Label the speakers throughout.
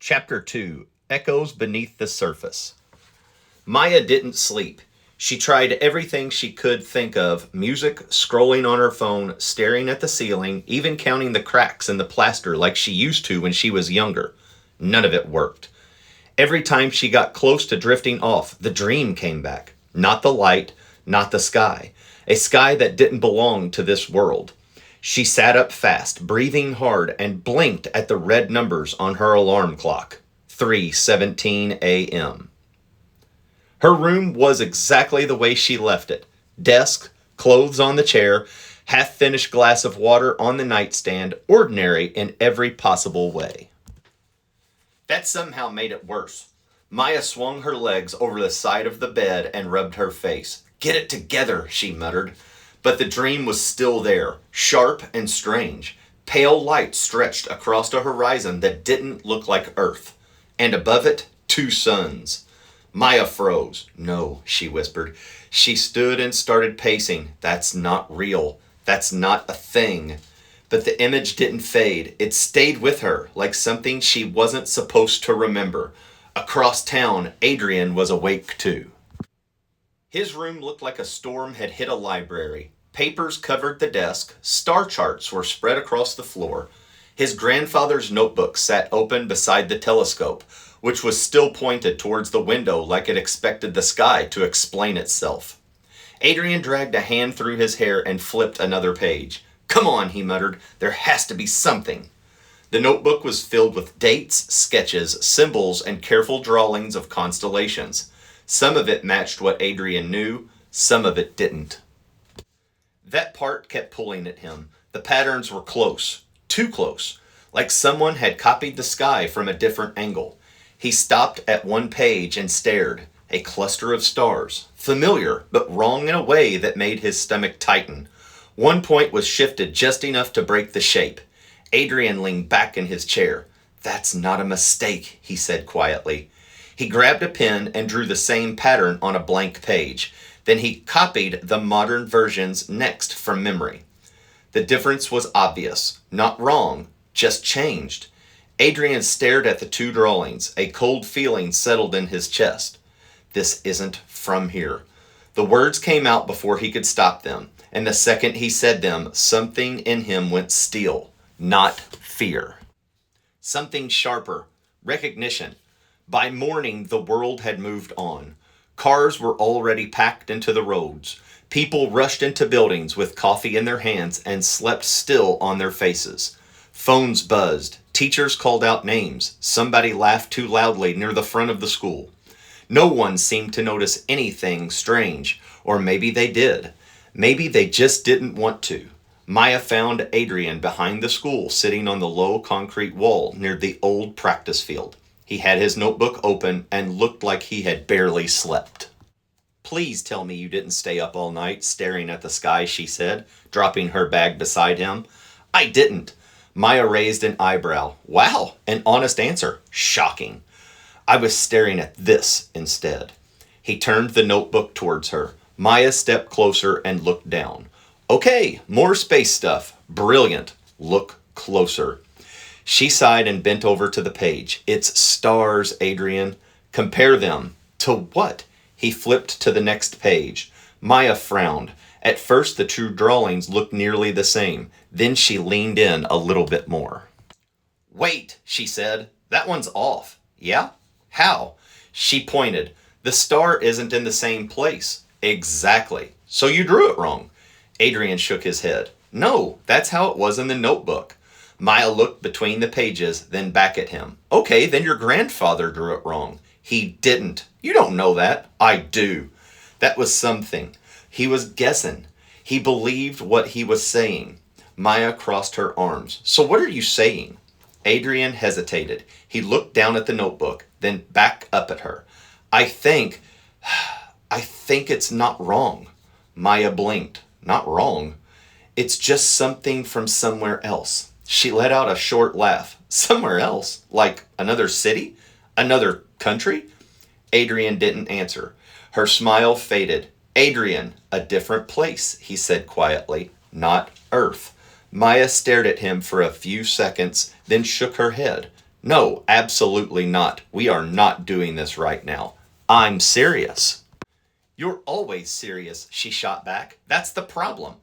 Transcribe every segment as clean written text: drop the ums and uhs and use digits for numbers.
Speaker 1: Chapter 2, Echoes Beneath the Surface. Maya didn't sleep. She tried everything she could think of, music, scrolling on her phone, staring at the ceiling, even counting the cracks in the plaster like she used to when she was younger. None of it worked. Every time she got close to drifting off, the dream came back. Not the light, not the sky. A sky that didn't belong to this world. She sat up fast, breathing hard, and blinked at the red numbers on her alarm clock. 3:17 a.m. Her room was exactly the way she left it. Desk, clothes on the chair, half-finished glass of water on the nightstand, ordinary in every possible way. That somehow made it worse. Maya swung her legs over the side of the bed and rubbed her face. "Get it together," she muttered. But the dream was still there, sharp and strange. Pale light stretched across a horizon that didn't look like Earth. And above it, two suns. Maya froze. "No," she whispered. She stood and started pacing. "That's not real. That's not a thing." But the image didn't fade. It stayed with her, like something she wasn't supposed to remember. Across town, Adrian was awake too. His room looked like a storm had hit a library. Papers covered the desk. Star charts were spread across the floor. His grandfather's notebook sat open beside the telescope, which was still pointed towards the window like it expected the sky to explain itself. Adrian dragged a hand through his hair and flipped another page. "Come on," he muttered. "There has to be something." The notebook was filled with dates, sketches, symbols, and careful drawings of constellations. Some of it matched what Adrian knew, some of it didn't. That part kept pulling at him. The patterns were close, too close, like someone had copied the sky from a different angle. He stopped at one page and stared. A cluster of stars, familiar, but wrong in a way that made his stomach tighten. One point was shifted just enough to break the shape. Adrian leaned back in his chair. "That's not a mistake," he said quietly. He grabbed a pen and drew the same pattern on a blank page. Then he copied the modern versions next from memory. The difference was obvious. Not wrong, just changed. Adrian stared at the two drawings. A cold feeling settled in his chest. This isn't from here. The words came out before he could stop them, and the second he said them, something in him went steel. Not fear. Something sharper. Recognition. By morning, the world had moved on. Cars were already packed into the roads. People rushed into buildings with coffee in their hands and slept still on their faces. Phones buzzed. Teachers called out names. Somebody laughed too loudly near the front of the school. No one seemed to notice anything strange, or maybe they did. Maybe they just didn't want to. Maya found Adrian behind the school, sitting on the low concrete wall near the old practice field. He had his notebook open and looked like he had barely slept. "Please tell me you didn't stay up all night staring at the sky," she said, dropping her bag beside him. "I didn't." Maya raised an eyebrow. "Wow, an honest answer. Shocking." "I was staring at this instead." He turned the notebook towards her. Maya stepped closer and looked down. "Okay, more space stuff. Brilliant. Look closer." She sighed and bent over to the page. "It's stars, Adrian." "Compare them." "To what?" He flipped to the next page. Maya frowned. At first the two drawings looked nearly the same. Then she leaned in a little bit more. "Wait," she said. "That one's off." "Yeah? How?" She pointed. "The star isn't in the same place." "Exactly. So you drew it wrong." Adrian shook his head. "No, that's how it was in the notebook." Maya looked between the pages, then back at him. "Okay, then your grandfather drew it wrong." "He didn't." "You don't know that." "I do." That was something. He was guessing. He believed what he was saying. Maya crossed her arms. "So what are you saying?" Adrian hesitated. He looked down at the notebook, then back up at her. I think it's not wrong." Maya blinked. "Not wrong?" "It's just something from somewhere else." She let out a short laugh. "Somewhere else? Like another city? Another country?" Adrian didn't answer. Her smile faded. "Adrian, a different place," he said quietly. "Not Earth." Maya stared at him for a few seconds, then shook her head. No, absolutely not. We are not doing this right now. I'm serious. You're always serious, she shot back. That's the problem.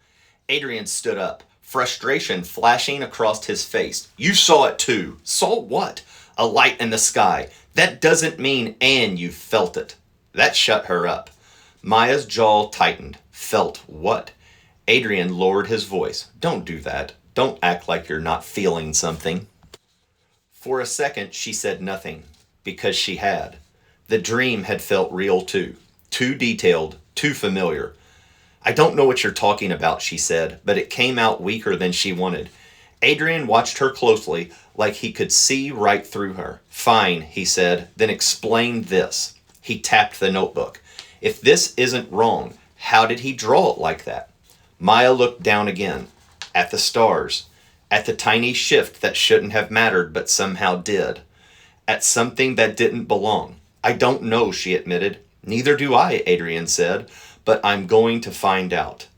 Speaker 1: Adrian stood up, frustration flashing across his face. You saw it too. Saw what? A light in the sky. That doesn't mean and you felt it. That shut her up. Maya's jaw tightened. Felt what? Adrian lowered his voice. Don't do that. Don't act like you're not feeling something. For a second, she said nothing, because she had. The dream had felt real too. Too detailed, too familiar. I don't know what you're talking about, she said, but it came out weaker than she wanted. Adrian watched her closely, like he could see right through her. Fine, he said, then explain this. He tapped the notebook. If this isn't wrong, how did he draw it like that? Maya looked down again, at the stars, at the tiny shift that shouldn't have mattered but somehow did, at something that didn't belong. I don't know, she admitted. Neither do I, Adrian said, but I'm going to find out.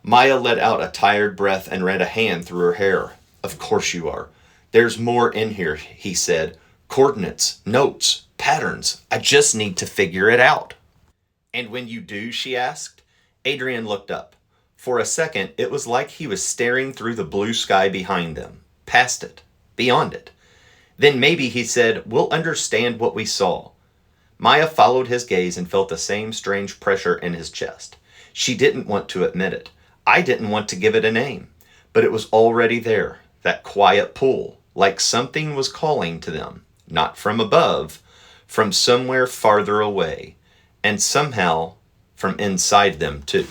Speaker 1: Maya let out a tired breath and ran a hand through her hair. Of course you are. There's more in here, he said. Coordinates, notes, patterns. I just need to figure it out. And when you do, she asked. Adrian looked up. For a second, it was like he was staring through the blue sky behind them, past it, beyond it. Then maybe, he said, we'll understand what we saw. Maya followed his gaze and felt the same strange pressure in his chest. She didn't want to admit it. I didn't want to give it a name. But it was already there, that quiet pull, like something was calling to them, not from above, from somewhere farther away, and somehow from inside them too.